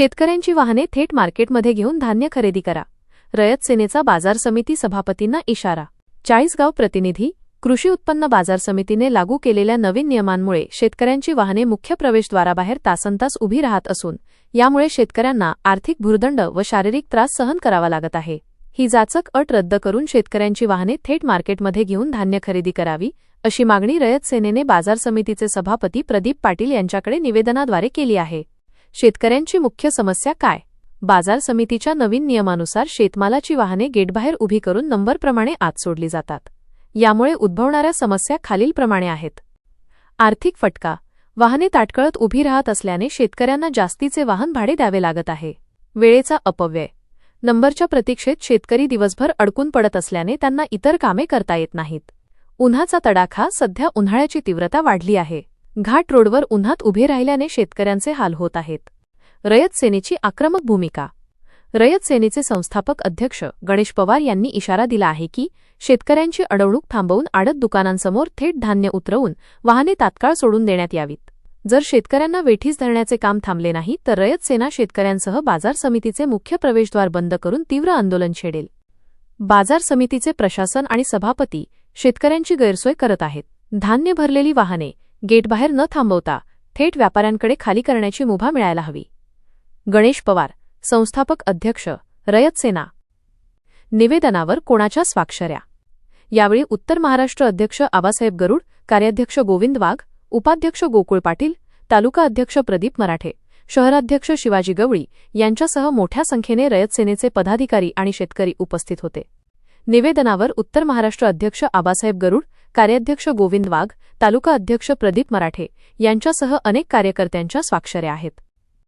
शेतकऱ्यांची वाहने थेट मार्केटमध्ये घेऊन धान्य खरेदी करा. रयत सेनेचा बाजार समिती सभापतींना इशारा. चाळीसगाव प्रतिनिधी. कृषी उत्पन्न बाजार समितीने लागू केलेल्या नवीन नियमांमुळे शेतकऱ्यांची वाहने मुख्य प्रवेशद्वाराबाहेर तासनतास उभी राहत असून यामुळे शेतकऱ्यांना आर्थिक भुर्दंड व शारीरिक त्रास सहन करावा लागत आहे. ही जाचक अट रद्द करून शेतकऱ्यांची वाहने थेट मार्केटमध्ये घेऊन धान्य खरेदी करावी, अशी मागणी रयत सेनेने बाजार समितीचे सभापती प्रदीप पाटील यांच्याकडे निवेदनाद्वारे केली आहे. शेतकऱ्यांची मुख्य समस्या काय? बाजार समितीच्या नवीन नियमानुसार शेतमालाची वाहने गेटबाहेर उभी करून नंबरप्रमाणे आत सोडली जातात. यामुळे उद्भवणाऱ्या समस्या खालीलप्रमाणे आहेत. आर्थिक फटका. वाहने ताटकळत उभी राहत असल्याने शेतकऱ्यांना जास्तीचे वाहन भाडे द्यावे लागत आहे. वेळेचा अपव्यय. नंबरच्या प्रतीक्षेत शेतकरी दिवसभर अडकून पडत असल्याने त्यांना इतर कामे करता येत नाहीत. उन्हाचा तडाखा. सध्या उन्हाळ्याची तीव्रता वाढली आहे. घाट रोडवर उन्हात उभे राहिल्याने शेतकऱ्यांचे हाल होत आहेत. रयत सेनेची आक्रमक भूमिका. रयत सेनेचे संस्थापक अध्यक्ष गणेश पवार यांनी इशारा दिला आहे की शेतकऱ्यांची अडवणूक थांबवून आडत दुकानांसमोर थेट धान्य उतरवून वाहने तात्काळ सोडून देण्यात यावीत. जर शेतकऱ्यांना वेठीस धरण्याचे काम थांबले नाही तर रयत सेना शेतकऱ्यांसह बाजार समितीचे मुख्य प्रवेशद्वार बंद करून तीव्र आंदोलन छेडेल. बाजार समितीचे प्रशासन आणि सभापती शेतकऱ्यांची गैरसोय करत आहेत. धान्य भरलेली वाहने गेटबाहेर न थांबवता थेट व्यापाऱ्यांकडे खाली करण्याची मुभा मिळायला हवी. गणेश पवार, संस्थापक अध्यक्ष, रयत सेना. निवेदनावर कोणाच्या स्वाक्षऱ्या? यावेळी उत्तर महाराष्ट्र अध्यक्ष आबासाहेब गरुड, कार्याध्यक्ष गोविंद वाघ, उपाध्यक्ष गोकुळ पाटील, तालुका अध्यक्ष प्रदीप मराठे, शहराध्यक्ष शिवाजी गवळी यांच्यासह मोठ्या संख्येने रयत सेनेचे पदाधिकारी आणि शेतकरी उपस्थित होते. निवेदनावर उत्तर महाराष्ट्र अध्यक्ष आबासाहेब गरुड, कार्याध्यक्ष गोविंद वाघ, तालुका अध्यक्ष प्रदीप मराठे यांच्यासह अनेक कार्यकर्त्यांच्या स्वाक्षऱ्या आहेत.